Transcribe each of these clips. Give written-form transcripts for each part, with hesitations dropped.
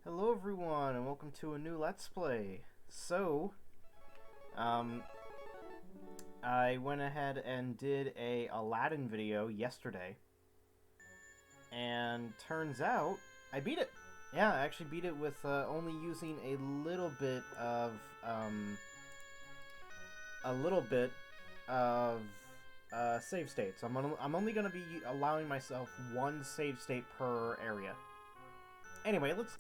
Hello everyone, and welcome to a new Let's Play. So, I went ahead and did a Aladdin video yesterday, and turns out I beat it. Yeah, I actually beat it with only using a little bit of save states. I'm only gonna be allowing myself one save state per area. Anyway, let's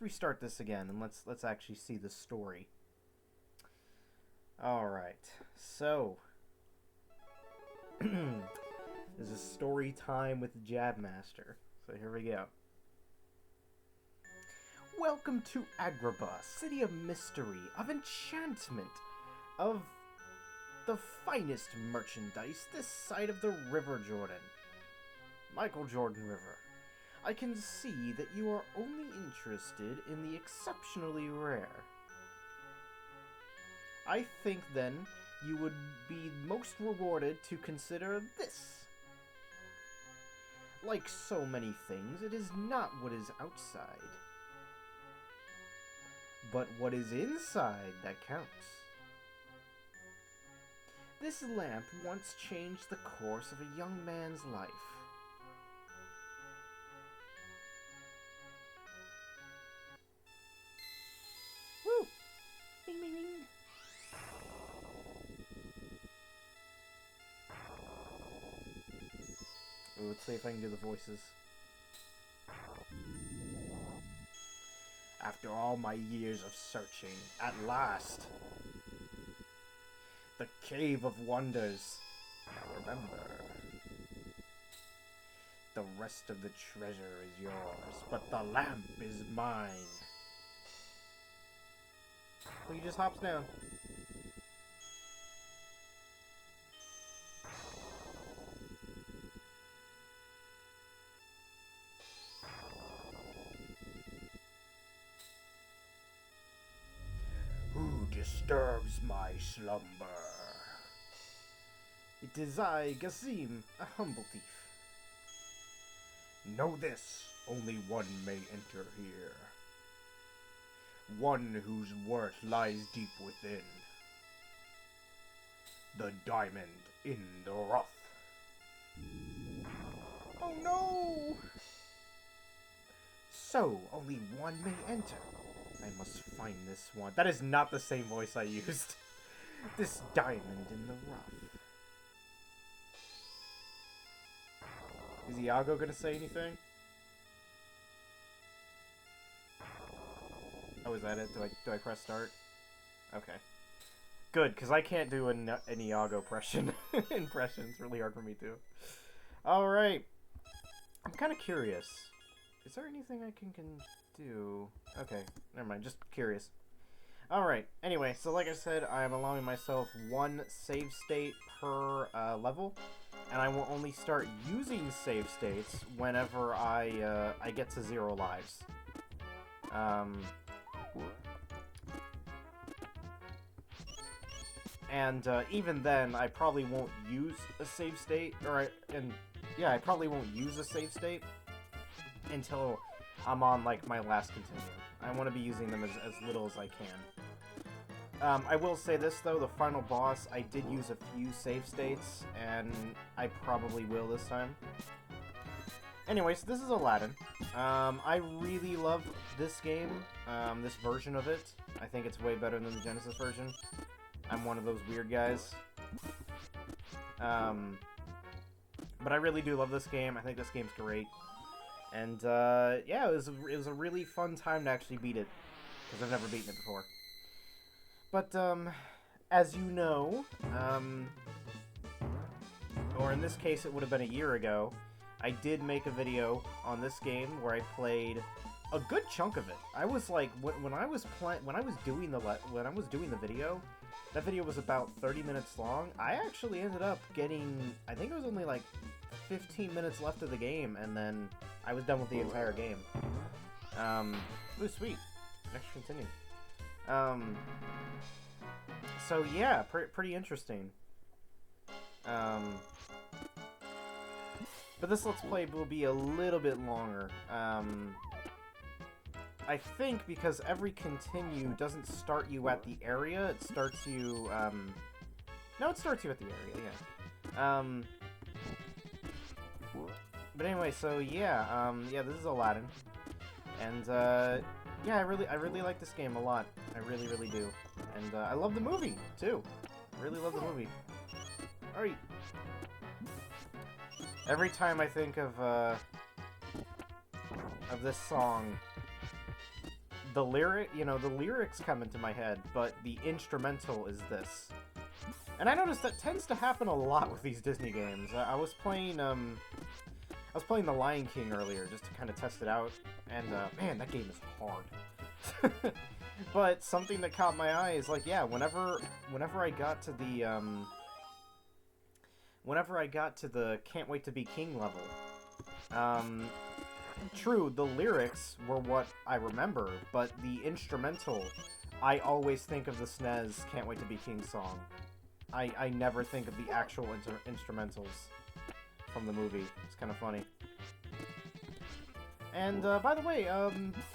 restart this again, and let's actually see the story. Alright, so this is story time with Jabmaster. So here we go. Welcome to Agrabah, city of mystery, of enchantment, of the finest merchandise this side of the River Jordan. Michael Jordan River. I can see that you are only interested in the exceptionally rare. I think, then, you would be most rewarded to consider this. Like so many things, it is not what is outside, but what is inside that counts. This lamp once changed the course of a young man's life. Woo! Bing, bing, bing. Ooh, let's see if I can do the voices. After all my years of searching, at last, the Cave of Wonders. Now remember, the rest of the treasure is yours, but the lamp is mine. Well, he just hops down. Who disturbs my slumber? It is I, Gazim, a humble thief. Know this, only one may enter here. One whose worth lies deep within. The diamond in the rough. Oh no! So, only one may enter. I must find this one. That is not the same voice I used. This diamond in the rough. Is Iago gonna say anything? Oh, is that it? Do I press start? Okay. Good, because I can't do an Iago impression. It's really hard for me to. Alright. I'm kind of curious. Is there anything I can do? Okay, never mind. Just curious. Alright, anyway, so like I said, I am allowing myself one save state per level. And I will only start using save states whenever I get to 0 lives. And even then, I probably won't use a save state, I probably won't use a save state until I'm on, like, my last continuum. I want to be using them as little as I can. I will say this, though, the final boss, I did use a few save states, and I probably will this time. Anyways, this is Aladdin. I really love this game, this version of it. I think it's way better than the Genesis version. I'm one of those weird guys. But I really do love this game. I think this game's great. And, yeah, it was a really fun time to actually beat it, because I've never beaten it before. But, as you know, or in this case it would have been a year ago, I did make a video on this game where I played a good chunk of it. I was like, when I was doing the video, that video was about 30 minutes long. I actually ended up getting, I think it was only like 15 minutes left of the game, and then I was done with the entire game. Ooh, sweet. Next continue. So yeah, pretty interesting. But this Let's Play will be a little bit longer. I think because every continue doesn't start you at the area, it starts you, no, it starts you at the area, yeah. But anyway, so yeah, yeah, this is Aladdin. And, yeah, I really like this game a lot. I really, really do. And, I love the movie, too. I really love the movie. Alright. Every time I think of this song, the lyrics come into my head, but the instrumental is this. And I noticed that tends to happen a lot with these Disney games. I was playing The Lion King earlier just to kind of test it out, and man, that game is hard. But something that caught my eye is like, yeah, whenever I got to the Can't Wait to Be King level, true, the lyrics were what I remember, but the instrumental, I always think of the SNES Can't Wait to Be King song. I never think of the actual instrumentals from the movie. It's kind of funny. And, by the way,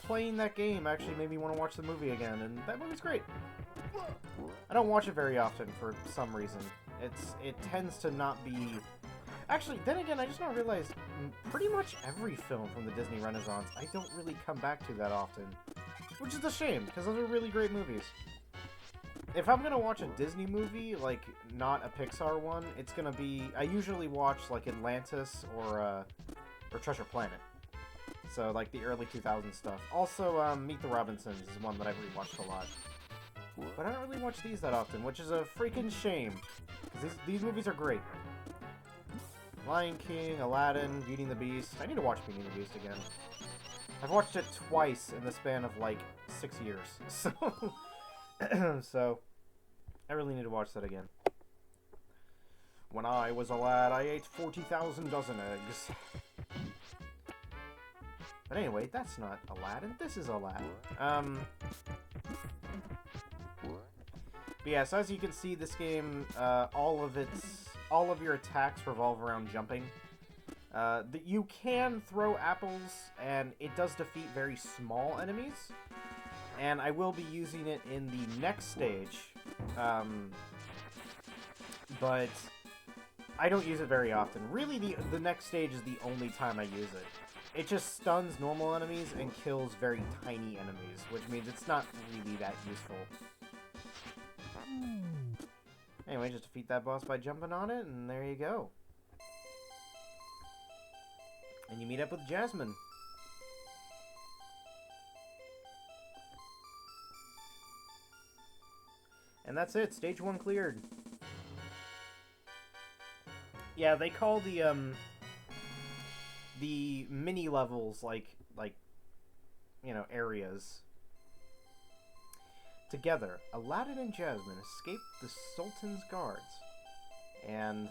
playing that game actually made me want to watch the movie again, and that movie's great. I don't watch it very often for some reason. It tends to not be... Actually, then again, I just now realized pretty much every film from the Disney Renaissance I don't really come back to that often. Which is a shame, because those are really great movies. If I'm gonna watch a Disney movie, like, not a Pixar one, it's gonna be... I usually watch, like, Atlantis or Treasure Planet. So, like, the early 2000s stuff. Also, Meet the Robinsons is one that I've rewatched a lot. But I don't really watch these that often, which is a freaking shame. Because these movies are great. Lion King, Aladdin, Beauty and the Beast. I need to watch Beauty and the Beast again. I've watched it twice in the span of, like, 6 years. So... so, I really need to watch that again. When I was a lad, I ate 40,000 dozen eggs. But anyway, that's not Aladdin. This is Aladdin. But yeah, so as you can see, this game, all of your attacks revolve around jumping. You can throw apples, and it does defeat very small enemies. And I will be using it in the next stage, but I don't use it very often. Really, the next stage is the only time I use it. It just stuns normal enemies and kills very tiny enemies, which means it's not really that useful. Anyway, just defeat that boss by jumping on it, and there you go. And you meet up with Jasmine. And that's it. Stage 1 cleared. Yeah, they call the mini levels like you know, areas. Together, Aladdin and Jasmine escape the Sultan's guards and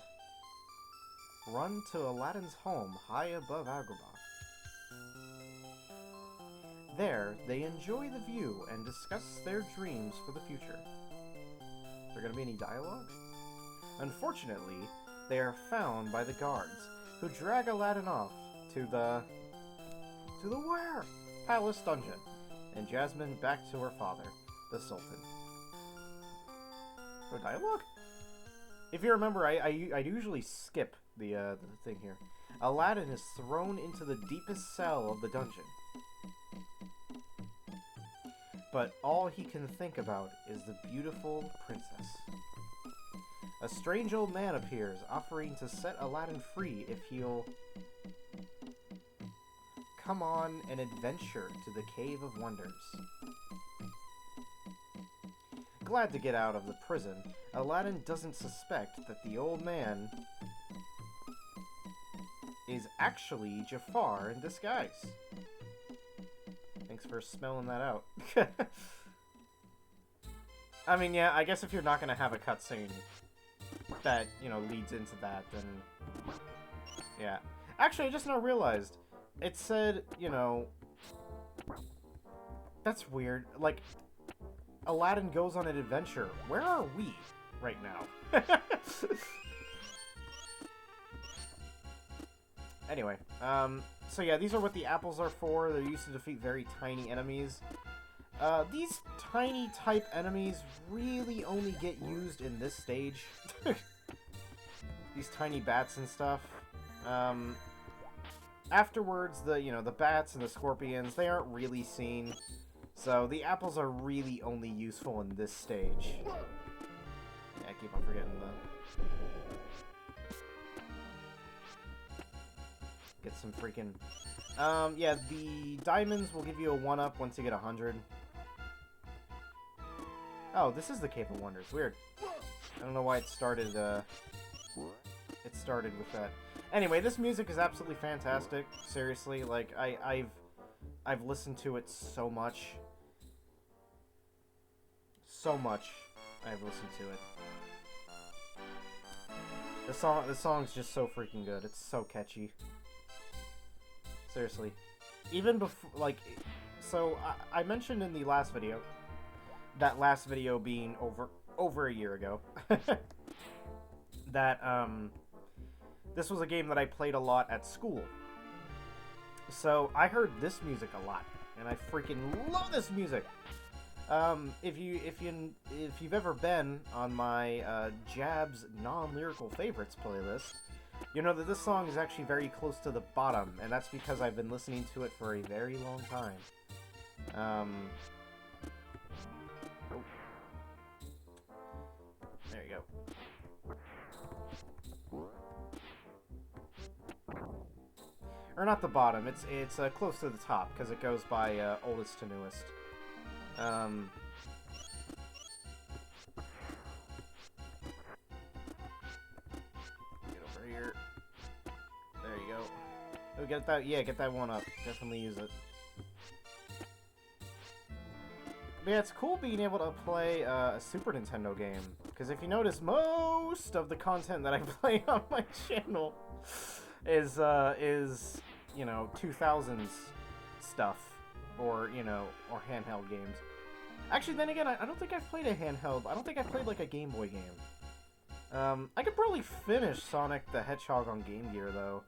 run to Aladdin's home high above Agrabah. There, they enjoy the view and discuss their dreams for the future. Is there going to be any dialogue? Unfortunately, they are found by the guards, who drag Aladdin off to the where? Palace dungeon, and Jasmine back to her father, the Sultan. No dialogue? If you remember, I usually skip the thing here. Aladdin is thrown into the deepest cell of the dungeon. But all he can think about is the beautiful princess. A strange old man appears, offering to set Aladdin free if he'll come on an adventure to the Cave of Wonders. Glad to get out of the prison, Aladdin doesn't suspect that the old man is actually Jafar in disguise. Thanks for spelling that out. I mean, yeah, I guess if you're not going to have a cutscene that, you know, leads into that, then... yeah. Actually, I just now realized, it said, you know... That's weird. Like, Aladdin goes on an adventure. Where are we right now? Anyway, So yeah, these are what the apples are for. They're used to defeat very tiny enemies. These tiny type enemies really only get used in this stage. These tiny bats and stuff. Afterwards, the bats and the scorpions, they aren't really seen. So the apples are really only useful in this stage. Yeah, I keep on forgetting the... Get some freaking... yeah, the diamonds will give you a 1-up once you get 100. Oh, this is the Cave of Wonders. Weird. I don't know why it started with that. Anyway, this music is absolutely fantastic. Seriously, like, I've listened to it so much. So much I've listened to it. The song's just so freaking good. It's so catchy. Seriously. Even before, like, so I mentioned in the last video, that last video being over a year ago, that, this was a game that I played a lot at school. So I heard this music a lot, and I freaking love this music. If you've ever been on my Jab's non-lyrical favorites playlist, you know that this song is actually very close to the bottom, and that's because I've been listening to it for a very long time. Oh. There you go. Or not the bottom, it's close to the top, because it goes by oldest to newest. Get over here. There you go. Oh, get that, yeah, get that 1-up. Definitely use it. But yeah, it's cool being able to play a Super Nintendo game, because if you notice, most of the content that I play on my channel is you know, 2000s stuff, or, you know, or handheld games. Actually, then again, I don't think I've played a handheld. I don't think I've played, like, a Game Boy game. I could probably finish Sonic the Hedgehog on Game Gear, though,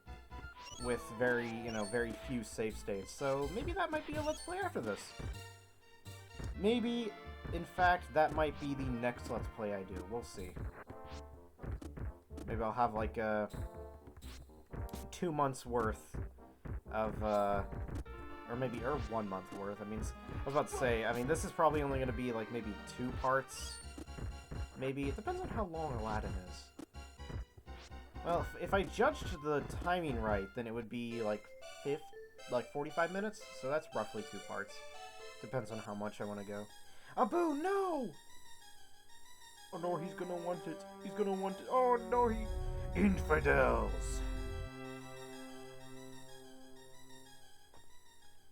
with very few save states. So maybe that might be a Let's Play after this. Maybe, in fact, that might be the next Let's Play I do. We'll see. Maybe I'll have, like, 2 months worth of, or 1 month worth. I mean, I was about to say, I mean, this is probably only going to be, like, maybe 2 parts. Maybe. It depends on how long Aladdin is. Well, if I judged the timing right, then it would be, like, 45 minutes. So that's roughly 2 parts. Depends on how much I want to go. Abu, no! Oh, no, he's gonna want it. He's gonna want it. Oh, no, he... Infidels!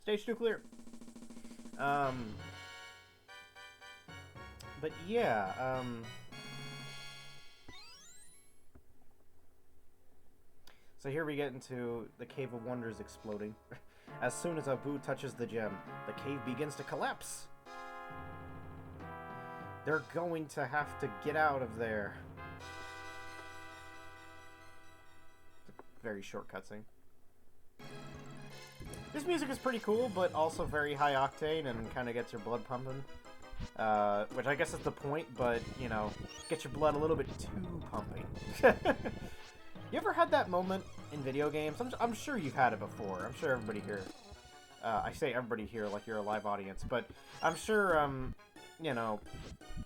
Stage 2 clear. But yeah, so here we get into the Cave of Wonders exploding. As soon as Abu touches the gem, the cave begins to collapse. They're going to have to get out of there. Very short cutscene. This music is pretty cool, but also very high octane and kind of gets your blood pumping. Which I guess is the point, but, you know, get your blood a little bit too pumping. You ever had that moment in video games? I'm sure you've had it before. I'm sure everybody here... I say everybody here like you're a live audience, but I'm sure, you know,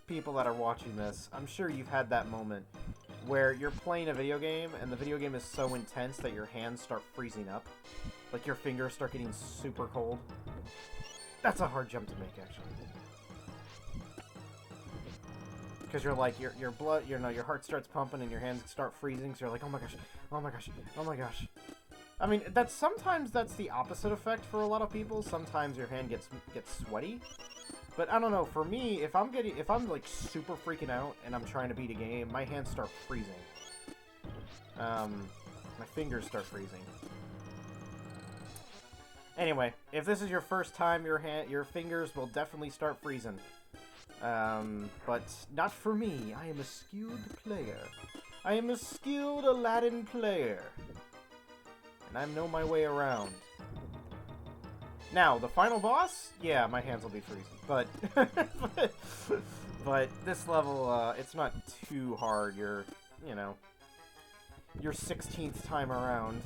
people that are watching this, I'm sure you've had that moment where you're playing a video game, and the video game is so intense that your hands start freezing up. Like, your fingers start getting super cold. That's a hard jump to make, actually. Because you're like, your blood, you know, your heart starts pumping and your hands start freezing, so you're like, oh my gosh, oh my gosh, oh my gosh. I mean, sometimes that's the opposite effect for a lot of people. Sometimes your hand gets sweaty. But I don't know, for me, if I'm like super freaking out and I'm trying to beat a game, my hands start freezing. My fingers start freezing. Anyway, if this is your first time, your fingers will definitely start freezing. But not for me. I am a skilled player. I am a skilled Aladdin player. And I know my way around. Now, the final boss? Yeah, my hands will be freezing. But, but this level, it's not too hard. You're, you know, your 16th time around.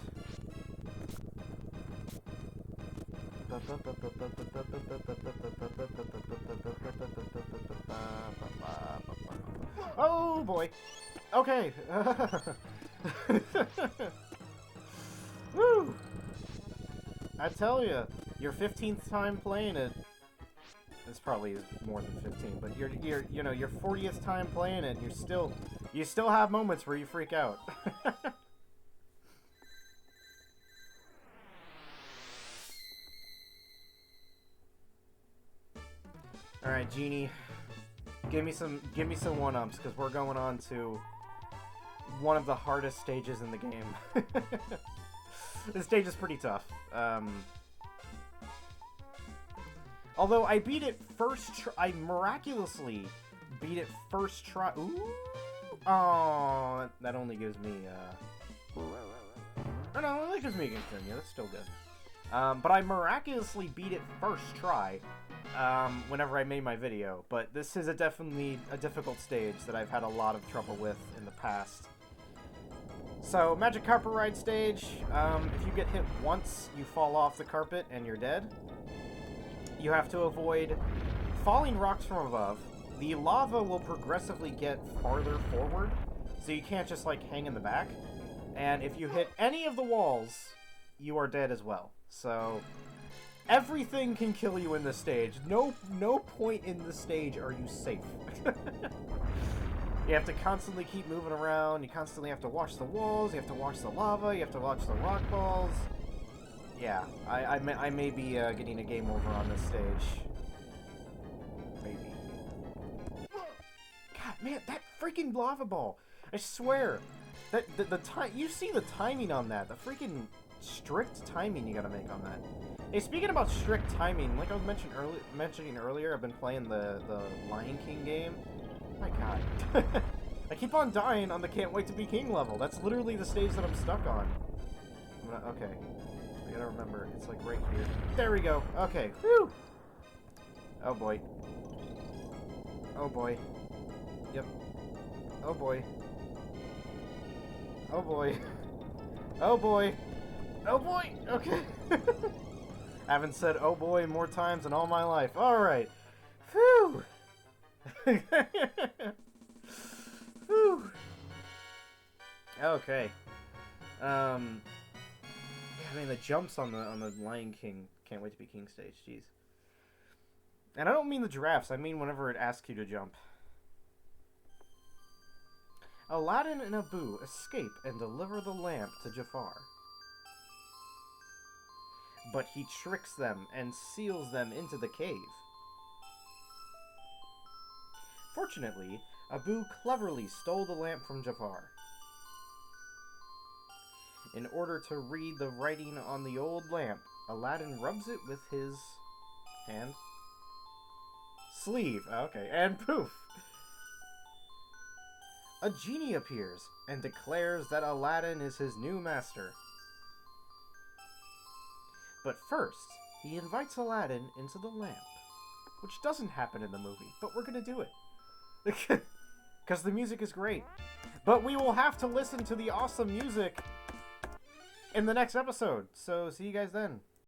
Oh boy. Okay. Woo! I tell you, your 15th time playing it. It's probably more than 15, but you know, your 40th time playing it, you still have moments where you freak out. All right, Genie, give me some 1-ups because we're going on to one of the hardest stages in the game. This stage is pretty tough. Although I beat it I miraculously beat it first try. Ooh, oh, that only gives me. Oh no, that gives me a continue. That's still good. But I miraculously beat it first try. Whenever I made my video, but this is definitely a difficult stage that I've had a lot of trouble with in the past. So, Magic Carpet Ride stage, if you get hit once, you fall off the carpet and you're dead. You have to avoid falling rocks from above. The lava will progressively get farther forward, so you can't just, like, hang in the back. And if you hit any of the walls, you are dead as well. So, everything can kill you in this stage. No point in the stage are you safe. You have to constantly keep moving around. You constantly have to watch the walls. You have to watch the lava. You have to watch the rock balls. Yeah, I may be getting a game over on this stage. Maybe. God, man, that freaking lava ball! I swear, that the time you see the timing on that. The freaking strict timing you gotta make on that. Hey, speaking about strict timing, like I was mentioning earlier, I've been playing the Lion King game. Oh my god. I keep on dying on the Can't Wait to Be King level. That's literally the stage that I'm stuck on. Okay. I gotta remember, it's like right here. There we go. Okay. Whew! Oh boy. Oh boy. Yep. Oh boy. Oh boy. Oh boy. Oh boy! Okay. I haven't said oh boy more times in all my life. Alright. Phew! Whew. Okay. Yeah, I mean the jumps on the Lion King Can't Wait to Be King stage, jeez. And I don't mean the giraffes, I mean whenever it asks you to jump. Aladdin and Abu escape and deliver the lamp to Jafar. But he tricks them and seals them into the cave. Fortunately, Abu cleverly stole the lamp from Jafar. In order to read the writing on the old lamp, Aladdin rubs it with his hand. Sleeve, okay, and poof! A genie appears and declares that Aladdin is his new master. But first, he invites Aladdin into the lamp, which doesn't happen in the movie, but we're gonna do it. Because the music is great. But we will have to listen to the awesome music in the next episode. So, see you guys then.